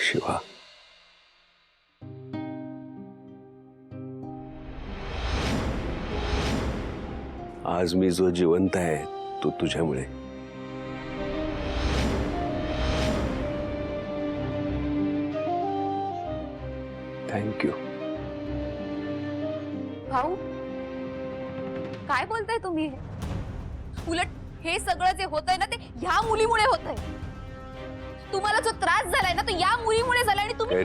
शिवा, आज मी जो जिवंत आहे तो तुझ्यामुळे. थँक्यू. भाऊ, काय बोलताय तुम्ही? उलट हे सगळं जे होतंय ना ते ह्या मुलीमुळे होतंय. तुम्हाला जो त्रास झालाय ना तो या मुलीमुळे झालाय आणि तुम्ही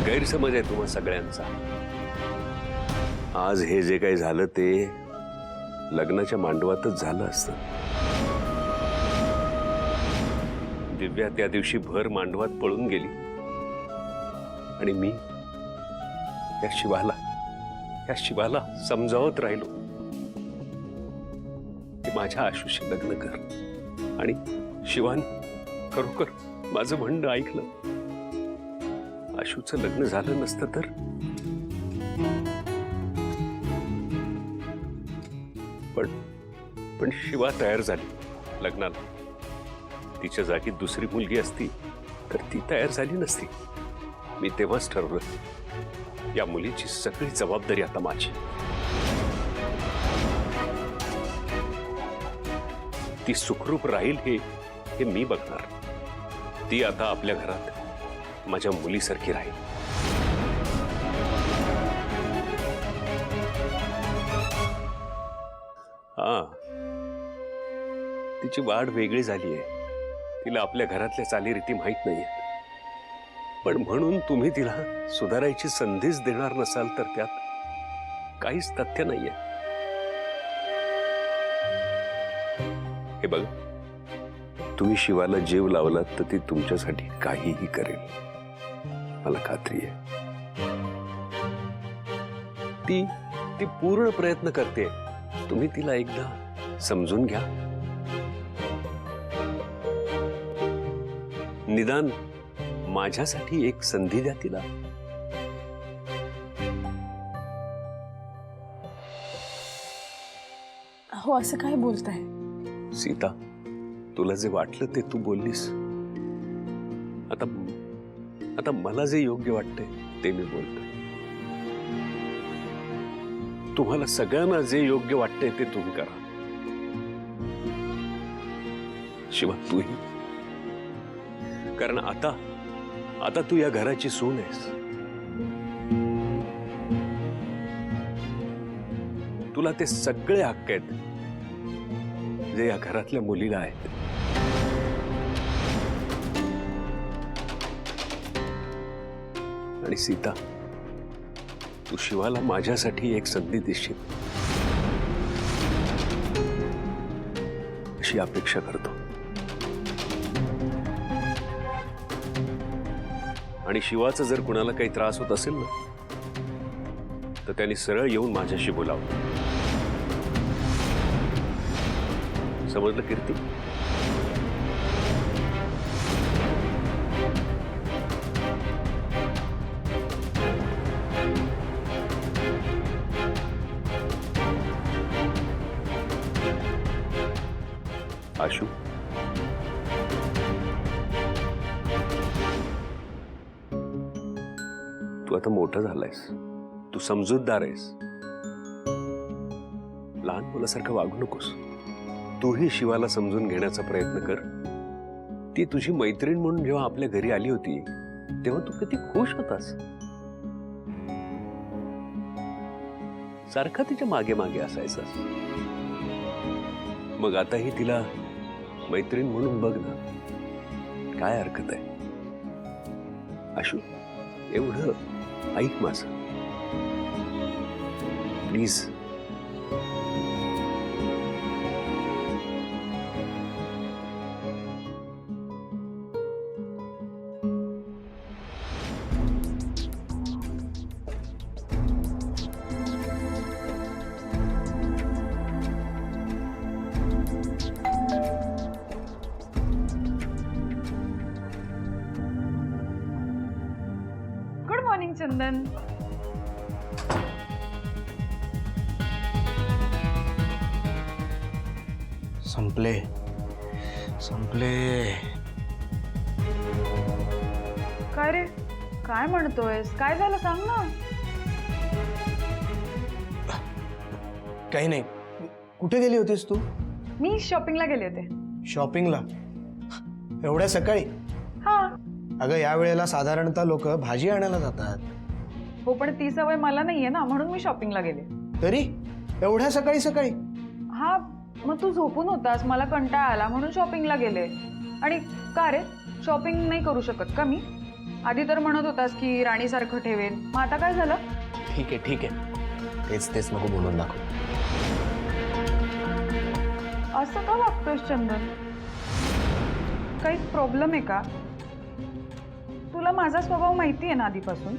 गैरसमज आहे तुम्हा सगळ्यांचा. आज हे जे काही झालं ते लग्नाच्या मांडवातच झालं असतं. दिव्या त्या दिवशी भर मांडवात पळून गेली आणि मी या शिवाला समजावत राहिलो की माझ्या आशूशी लग्न कर. आणि शिवाने खरोखर माझं म्हणणं ऐकलं. आशूचं लग्न झालं नसतं तर पण शिवा तयार झाली लग्नाला. तिच्या जागी दुसरी मुलगी असती तर ती तयार झाली नसती. मी तेव्हाच ठरवलं या मुलीची सगळी जबाबदारी आता माझी. ती सुखरूप राहील हे मी बघणार. ती आता आपल्या घरात माझ्या मुलीसारखी राहील. हा, तिची वाढ वेगळी झाली आहे. तिला आपल्या घरातल्या चालीरीती माहित नाहीये. पण म्हणून तुम्ही तिला सुधारायची संधीच देणार नसाल तर त्यात काहीच तथ्य नाहीये. हे बघ, तुम्ही शिवाला जीव लावलात तर ती तुमच्यासाठी काहीही करेल, मला खात्री आहे. ती पूर्ण प्रयत्न करते. तुम्ही तिला एकदा समजून घ्या. निदान माझ्यासाठी एक संधी द्या तिला. हो, असं काय बोलताय सीता? तुला जे वाटलं ते तू बोललीस. आता मला जे योग्य वाटतंय ते मी बोलतोय. तुम्हाला सगळ्यांना जे योग्य वाटतंय ते तुम्ही करा. शिवा, तूही. कारण आता तू या घराची सून आहेस. तुला ते सगळे हक्क आहेत जे या घरातल्या मुलीला आहेत. आणि सीता, तू शिवाला माझ्यासाठी एक संधी देशील अशी अपेक्षा करतो. आणि शिवाचा जर कुणाला काही त्रास होत असेल ना तर त्यांनी सरळ येऊन माझ्याशी बोलावं. समजलं कीर्ती? आशू, तू आता मोठा झालायस. तू समजूतदार आहेस. लहान मुलासारखं वागू नकोस. तूही शिवाला समजून घेण्याचा प्रयत्न कर. ती तुझी मैत्रीण म्हणून जेव्हा आपल्या घरी आली होती तेव्हा तू किती खुश होतास. सारखा तिच्या मागे मागे असायचास. मग आताही तिला मैत्रीण म्हणून बघ ना. काय हरकत आहे? आशू, एवढं ऐक माझं प्लीज. गुड मॉर्निंग चंदन. संपले. काय रे, काय म्हणतोयस? काय झालं सांग ना. काही नाही. कुठे गेली होतीस तू? मी शॉपिंगला गेले होते. शॉपिंगला? एवढ्या सकाळी? हा. अगं या वेळेला साधारणतः लोक भाजी आणायला जातात. हो, पण ती सवय मला नाहीये ना, म्हणून मी शॉपिंगला गेले. तरी एवढ्या सकाळी सकाळी? हा, मग तू झोपून होतास, मला कंटाळा आला म्हणून शॉपिंगला गेले. आणि का रे, शॉपिंग नाही करू शकत का मी? आधी तर म्हणत होतास की राणीसारखं ठेवेन, मग आता काय झालं? ठीक आहे ठीक आहे, तेच तेच नको बोलून दाखव. असं का वागतोयस चंदन? काही प्रॉब्लेम आहे का? तुला माझा स्वभाव माहिती आहे ना आधीपासून.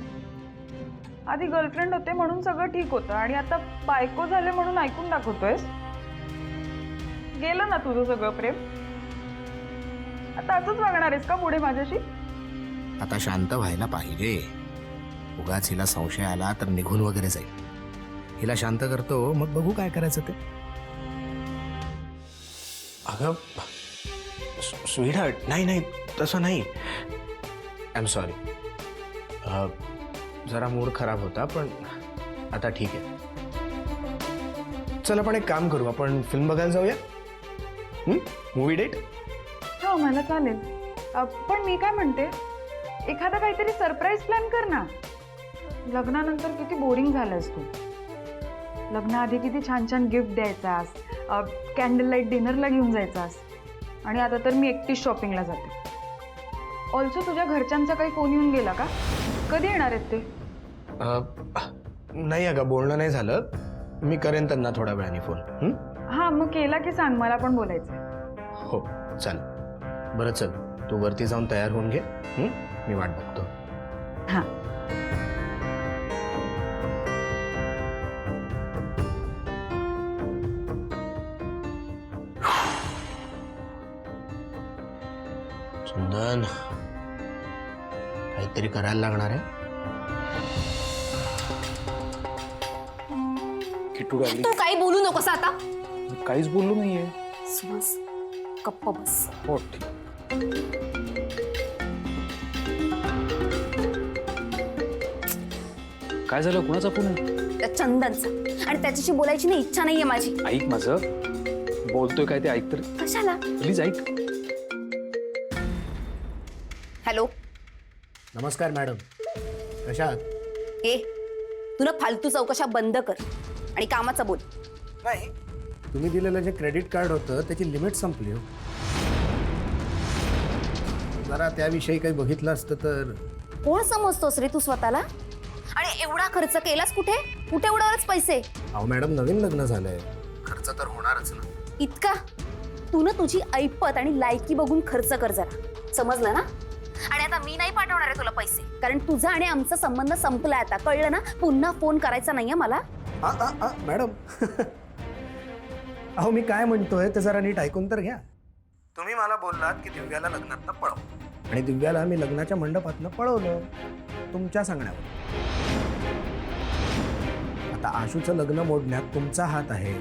आधी गर्लफ्रेंड होते म्हणून सगळं ठीक होतं, आणि आता बायको झाले म्हणून ऐकून दाखवतोयस. गेलं ना तुझं सगळं प्रेम? आता असंच वागणार आहेस का पुढे माझ्याशी? आता शांत व्हायला पाहिजे. उगाच हिला संशय आला तर निघून वगैरे जाईल. हिला शांत करतो, मग बघू काय करायचं ते. अगं स्वीटहार्ट, नाही नाही तसं नाही. I am sorry. जरा मूड खराब होता, पण आता ठीक आहे. चल आपण एक काम करू, आपण फिल्म बघायला जाऊया. Movie date? हो, मला चालेल. पण मी काय म्हणते, एखादा काहीतरी सरप्राईज प्लॅन कर ना. लग्नानंतर किती बोरिंग झालंस तू. लग्नाआधी किती छान छान गिफ्ट द्यायचास, कॅन्डल लाईट डिनरला घेऊन जायचास, आणि आता तर मी एकटीच शॉपिंगला जाते. ऑल्सो तुझ्या घरच्यांचा काही फोन येऊन गेला का? कधी येणार आहेत ते? नाही अगं, बोलणं नाही झालं. मी करेन त्यांना थोड्या वेळाने फोन. हां, मग केला की सांग, मला पण बोलायचं आहे. हो चल. बरं चल, तू वरती जाऊन तयार होऊन घे. मी वाट बघतो. हां. चंदन, काहीतरी करायला लागणार आहे. किटू डाली, तू काही बोलू नकोस आता. काहीच बोललो नाहीये. बस, गप्प बस. हो ठीक. काय झालं? कुणाचा फोन आहे? त्या चंदनचा, आणि त्याच्याशी बोलायची नाही इच्छा नाहीये माझी. ऐक माझं, बोलतोय काय ते ऐक तर. कशाला? प्लीज ऐक. हॅलो. नमस्कार मॅडम, कशा आहात? ए, तू ना फालतू चौकशा बंद कर आणि कामाचा बोल. नाही, तुम्ही दिलेलं जे क्रेडिट कार्ड होतं त्याची लिमिट संपली. हो, जरा त्याविषयी काही बघितलं असतं तर. कोण समजतोस रे तू स्वतःला? आणि एवढा खर्च केलास कुठे? कुठे उडवलेच पैसे? अहो मॅडम, नवीन लग्न झालंय, खर्च तर होणारच ना. इतका? तू ना तुझी ऐपत आणि लायकी बघून खर्च कर जरा, समजलं ना? आणि आता मी नाही पाठवणार आहे तुला पैसे, कारण तुझा आणि आमचा संबंध संपलाय आता, कळलं ना? पुन्हा फोन करायचा नाहीये मला. मॅडम अहो, मी काय म्हणतोय ते जरा नीट ऐकून तर घ्या. तुम्ही मला बोललात की दिव्याला लग्नातनं पळव, आणि दिव्याला मी लग्नाच्या मंडपातनं पळवलं तुमच्या सांगण्यावर. आता आशूचं लग्न मोडण्यात तुमचा हात आहे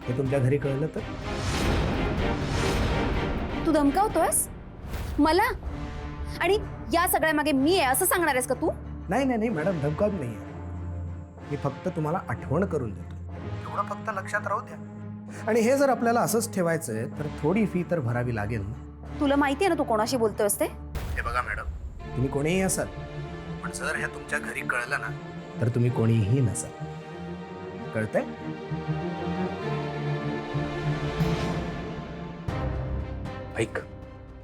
हे तुमच्या घरी कळलं तर? तू धमकावतोयस मला? आणि या सगळ्या मागे मी आहे असं सांगणार आहेस का तू? नाही नाही नाही मॅडम, धमकावत नाहीये. मी फक्त तुम्हाला आठवण करून देतो, एवढं फक्त लक्षात राहू द्या. आणि हे जर आपल्याला असंच ठेवायचंय तर थोडी फी तर भरावी लागेल ना. तुला माहिती आहे ना तू कोणाशी बोलतोयस ते? हे बघा मॅडम, तुम्ही कोणीही असाल, पण जर हे तुमच्या घरी कळलं ना तर तुम्ही कोणीही नसाल. कळतंय? ऐक,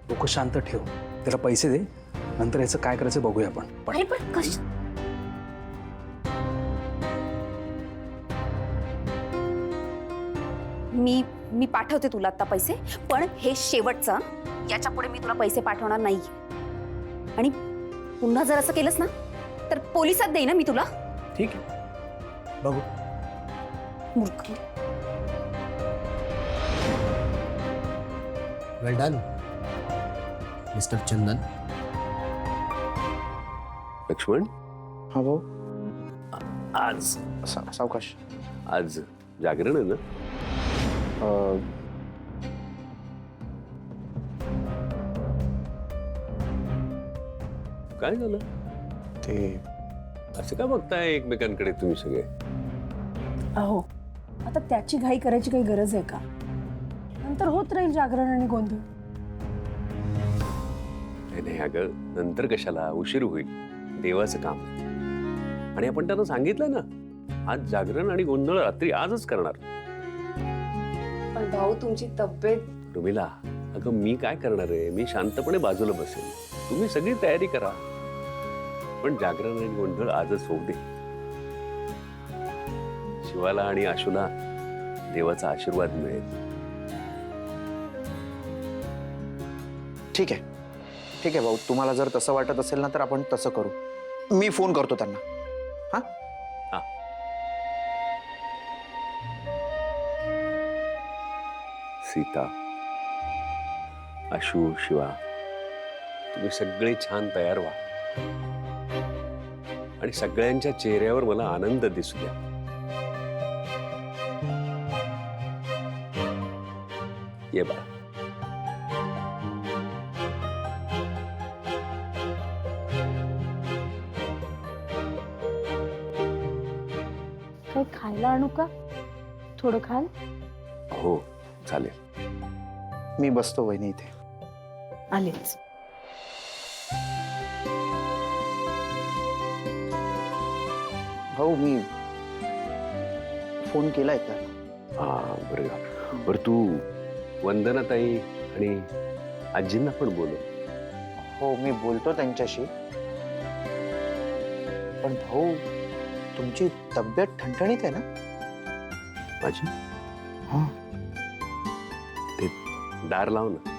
डोकं शांत ठेव, त्याला पैसे दे, नंतर याचं काय करायचं बघूया आपण. नाही पण कश मी पाठवते तुला आता पैसे, पण हे शेवटचं. याच्या पुढे मी तुला पैसे पाठवणार नाही. आणि पुन्हा जर असं केलंस ना तर पोलिसात देईन ना मी तुला. ठीक आहे, बघू. मूर्ख. वेल डन मिस्टर चंदन. लक्ष्मण, हा भाऊ. आज सावकाश. आज जागरण आहे ना? काय झालं? ते असं का बघताय एकमेकांकडे तुम्ही सगळे? अहो आता त्याची घाई करायची काही गरज आहे का? नंतर होत राहील जागरण आणि गोंधळ. नाही अगं, नंतर कशाला, उशीर होईल. देवाचं काम आहे. आणि आपण त्यांना सांगितलं ना, आज जागरण आणि गोंधळ रात्री आजच करणार. पण भाऊ तुमची तब्येत. रुमिला, अगं मी काय करणार आहे? मी शांतपणे बाजूला बसेल, तुम्ही सगळी तयारी करा. पण जागरण आणि गोंधळ आजच होऊ दे. शिवाला आणि आशूला देवाचा आशीर्वाद मिळेल. ठीक आहे, ठीक आहे भाऊ, तुम्हाला जर तसं वाटत असेल ना तर आपण तसं करू. मी फोन करतो त्यांना. हा हा. सीता, आशू, शिवा, तुम्ही सगळे छान तयार व्हा आणि सगळ्यांच्या चेहऱ्यावर मला आनंद दिसू द्या. ये बा. काही खायला आणू का? थोडं खाल? हो चालेल. मी बसतो वहिनी इथे. आलेच. भाऊ मी फोन केलाय का? हा बरं बरं, तू वंदनाताई आणि आजींना पण बोलव. हो मी बोलतो त्यांच्याशी. पण भाऊ तुमची तब्येत ठणठणीत आहे ना? माझी हा. ते दार लाव ना.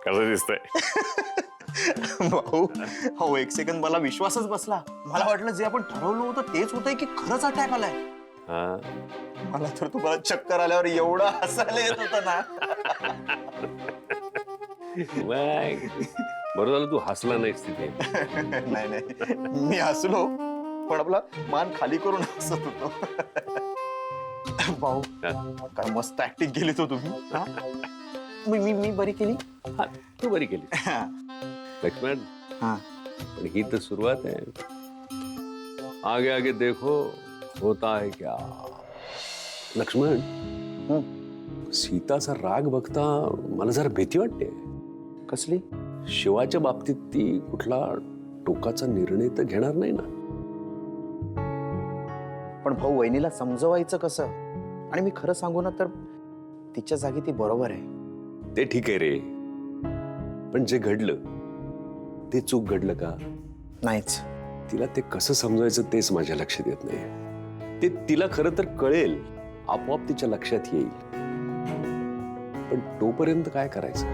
कसं दिसतंय? भाऊ हो, एक सेकंद मला विश्वासच बसला. मला वाटलं जे आपण ठरवलं होतं तेच होतंय की खरंच अटॅक आलाय. हा, मला तर तुम्हाला चक्कर आल्यावर एवढं हसायला येत होतं ना. बरं झालं तू हसला नाहीस तिथे. नाही नाही, मी हसलो पण आपला मान खाली करून हसत होतो. भाऊ काय मस्त ऍक्टिंग केली तो तुम्ही. हा? मी बरी केली. हा, तू बरी केली लक्ष्मण. हा. पण ही तर सुरुवात आहे. आगे आगे देखो होता है क्या. लक्ष्मण, सीताचा राग बघता मला जरा भीती वाटते. कसली? शिवाच्या बाबतीत ती कुठला टोकाचा निर्णय तर घेणार नाही ना. पण भाऊ वहिनीला समजवायचं कसं? आणि मी खरं सांगू ना तर तिच्या जागी ती बरोबर आहे. ते ठीक आहे रे, पण जे घडलं ते चूक घडलं का? नाहीच. तिला ते कसं समजायचं तेच माझ्या लक्षात येत नाही. ते तिला खरं तर कळेल, आपोआप तिच्या लक्षात येईल. पण तोपर्यंत काय करायचं?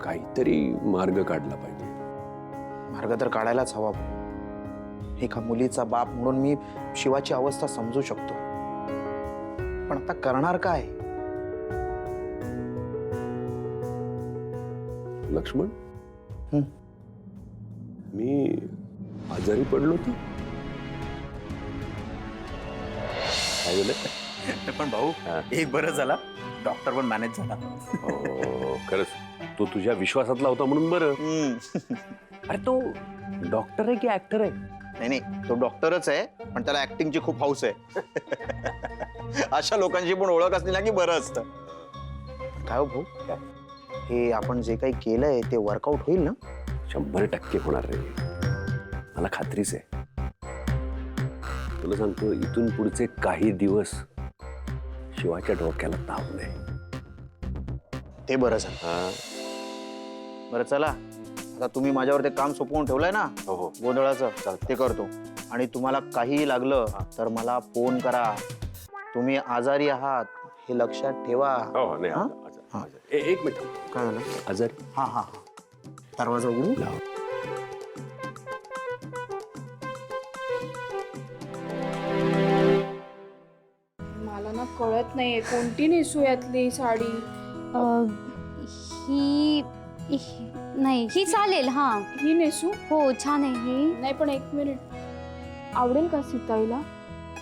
काहीतरी मार्ग काढला पाहिजे. मार्ग तर काढायलाच हवा. एका मुलीचा बाप म्हणून मी शिवाची अवस्था समजू शकतो. पण आता करणार काय? लक्ष्मण, मी आजारी पडलो होतो. काय झालं? पण भाऊ हा. एक बरं झाला, डॉक्टर पण मॅनेज झाला. हो, खरंच तो तुझ्या विश्वासातला होता म्हणून बरं. अरे तो डॉक्टर आहे की ऍक्टर आहे? नाही नाही, तो डॉक्टरच आहे पण त्याला ऍक्टिंगची खूप हौस आहे. अशा लोकांची पण ओळख असली ना की बरं असतं. काय हो भाऊ, हे आपण जे काही केलंय ते वर्कआउट होईल ना? 100% होणार रे, मला खात्रीच आहे. तुला सांगतो, इथून पुढचे काही दिवस शिवाच्या डोक्याला ताप नाही. ते बरं झालं. हा. बरं चला, आता तुम्ही माझ्यावर ते काम सोपवून ठेवलंय ना हो गोंधळाचं, ते करतो. आणि तुम्हाला काहीही लागलं तर मला फोन करा. तुम्ही आजारी आहात हे लक्षात ठेवा. हो. नाही, हा? एक मिनिट. काय झालं? आजारी? हा हा हा, दरवाजा उघडू. लाव. मला ना कळत नाहीये कोणती नेसू यातली साडी. ही नाही ही चालेल. हा ही नेसू? हो छान आहे ही. नाही पण एक मिनिट, आवडेल का सीताईला?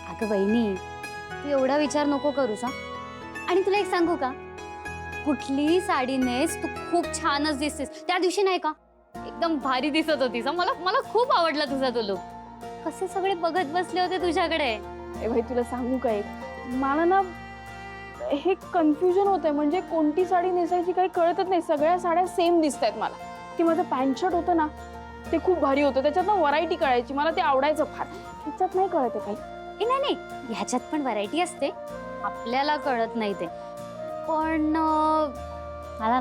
अगं वहिनी तू एवढा विचार नको करूस हा. आणि तुला एक सांगू का, कुठलीही साडी नेस तू खूप छानच दिसतेस. त्या दिवशी नाही का एकदम भारी दिसत होतीस. मला मला खूप आवडला तुझा तो लुक. कसे सगळे बघत बसले होते तुझ्याकडे. ए भाई तुला सांगू का एक, मला ना हे कन्फ्युजन होतंय, म्हणजे कोणती साडी नेसायची काही कळतच नाही. सगळ्या साड्या सेम दिसत आहेत मला. ते माझं पॅन्ट शर्ट होतं ना ते खूप भारी होतं, त्याच्यात ना व्हरायटी कळायची, मला ते आवडायचं फार. ह्याच्यात नाही कळत काही. नाही नाही ह्याच्यात पण व्हरायटी असते, आपल्याला कळत नाही ते. पण मला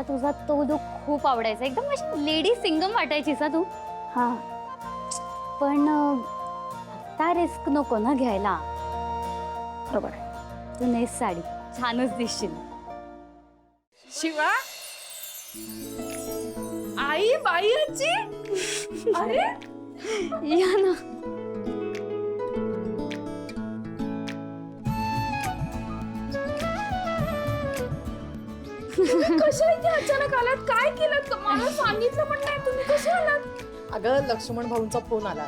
तुझा तो लुक खूप आवडायचा. एकदम अशी लेडी सिंगम वाटायचीस तू. हा पण आता रिस्क नको ना घ्यायला. बरोबर आहे. तू नेस साडी, छानच दिसशील. शिवा, आई बाई आजी, अरे या ना. कशा इथे अचानक आलात? काय केलं? मला सांगितलं पण नाही. तुम्ही कसे आलात? अगं लक्ष्मण भाऊंचा फोन आला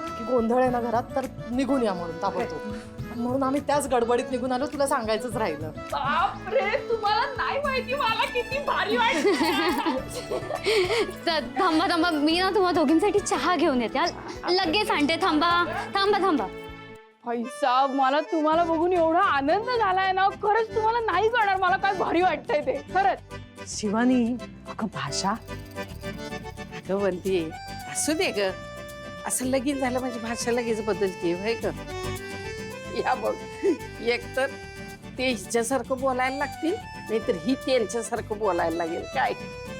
की गोंधळ आहे ना घरात, तर निघून या म्हणून ताबडतोब. म्हणून आम्ही त्याच गडबडीत निघून आलो. तुला सांगायचंच राहिलं. बापरे, तुम्हाला नाही माहिती मला किती भारी थांबा थांबा, मी ना तुम्हा दोघींसाठी चहा घेऊन येते. लगेच आणते. थांबा थांबा थांबा. पैसा, मला तुम्हाला बघून एवढा आनंद झालाय ना, खरंच तुम्हाला नाही कळणार मला काय भारी वाटतंय ते. खरंच शिवानी, अगं भाषा, अगं वंती, असू दे ग. असं लगीन झालं म्हणजे भाषा लगेच बदलते होय ग. या बघ, एकतर ते हिच्यासारखं बोलायला लागतील, नाहीतर ही त्यांच्यासारखं बोलायला लागेल. काय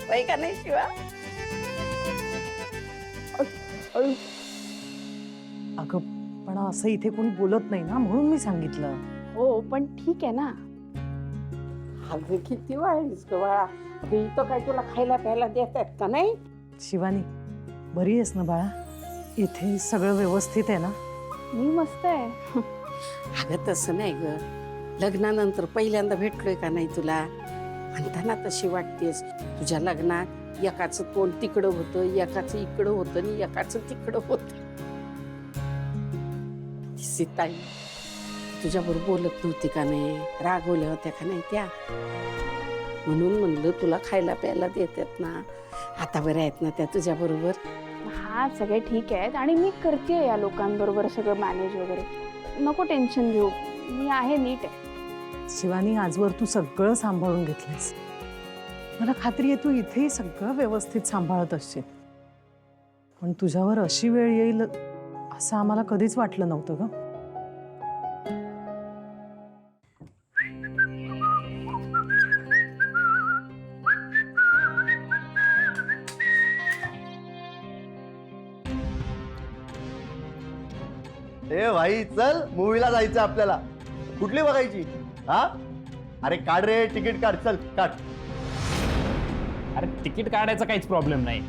होय का नाही शिवा? अगं पण असं इथे कोणी बोलत नाही ना, म्हणून मी सांगितलं. हो, पण ठीक आहे ना. अगं किती वाईस ग बाळा. अगं इथं काय तुला खायला प्यायला देतात का नाही? शिवानी, बरी आहेस ना बाळा? इथे सगळं व्यवस्थित आहे ना? मी मस्त आहे. अगं तसं नाही ग, लग्नानंतर पहिल्यांदा भेटलोय का नाही तुला, म्हणताना तशी वाटतेस. तुझ्या लग्नात एकाचं तोंड तिकडं होतं, एकाचं इकडं होतं आणि एकाचं तिकडं होतं. ती सीताई तुझ्याबरोबर बोलत नव्हती का नाही, रागवल्या होत्या का नाही त्या, म्हणून म्हणलं तुला खायला प्यायला देतात ना, आता बऱ्या आहेत ना त्या तुझ्याबरोबर? हा, सगळे ठीक आहेत आणि मी करते या लोकांबरोबर सगळं मॅनेज वगैरे. नको टेन्शन घेऊ, मी आहे, नीट आहे. शिवानी, आजवर तू सगळं सांभाळून घेतलंस. मला खात्री आहे तू इथेही सगळं व्यवस्थित सांभाळत असशील. पण तुझ्यावर अशी वेळ येईल असं आम्हाला कधीच वाटलं नव्हतं ग. ए भाई, चल मूवीला जायचं आपल्याला. कुठली बघायची? हा, अरे काढ रे तिकीट, काढ, चल काढ. अरे तिकीट काढायचा काहीच प्रॉब्लेम नाही.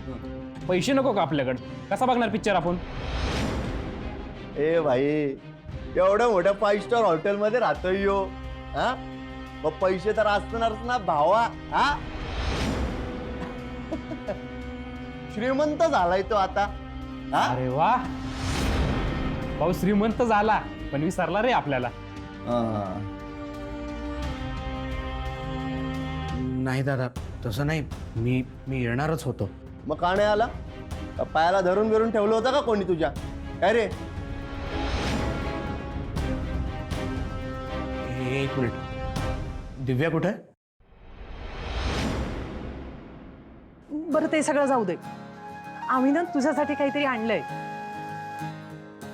पैसे नको का आपल्याकडे? कसा बघणार पिक्चर आपण? ए भाई, एवढ्या मोठ्या 5 स्टार हॉटेलमध्ये राहतोय यो. हा, मग पैसे तर असणारच ना भावा. हा, श्रीमंत झालाय तो आता. हा, अरे वा, भाऊ श्रीमंत झाला पण विसरला रे आपल्याला. नाही दादा, तसं नाही. मी येणारच होतो. मग का नाही आला? का पायाला धरून बिरून ठेवलं होतं का कोणी तुझ्या? काय रे? एक मिनिट, दिव्या कुठे? बरं ते सगळं जाऊ दे. आम्ही ना तुझ्यासाठी काहीतरी आणलंय.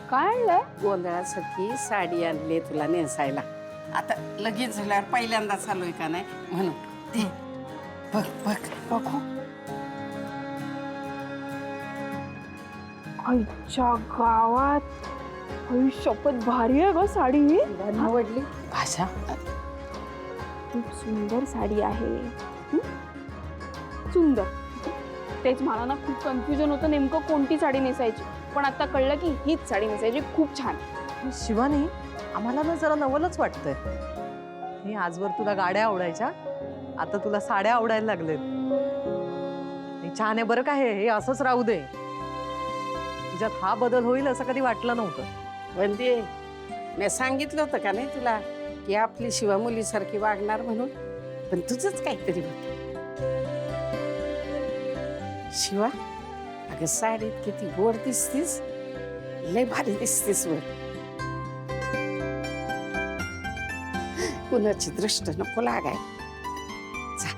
काय आणलंय? गोंधळासाठी साडी आणली तुला नेसायला. आता लगेच झाल्यावर पहिल्यांदा चालूय का नाही म्हणून. ते बघ बघ बघू. आईच्या गावात, आई शपथ, भारी आहे ग साडी ही. आवडली भाषा? खूप सुंदर साडी आहे. सुंदर. तेच मला ना खूप कन्फ्युजन होतं नेमकं कोणती साडी नेसायची, पण आता कळलं की हीच साडी नेसायची. खूप छान. शिवानी, आम्हाला ना जरा नवलच वाटतंय. हे आजवर तुला गाड्या आवडायच्या, आता तुला साड्या आवडायला लागलेत. हे छान आहे बरं का, हे असंच राहू दे. तुझ्यात हा बदल होईल असं कधी वाटलं नव्हतं. वंदे, मी सांगितलं होतं का नाही तुला की आपली शिवा मुलीसारखी वागणार म्हणून, पण तुझंच काहीतरी होत. शिवा, अगं साडीत किती गोड दिसतीस, लय भारी दिसतीस वर. कुणाची दृष्ट नको लागाय. जा,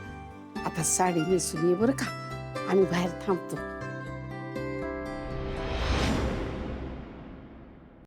आता साडी नेसून ये बरं का, आम्ही बाहेर थांबतो.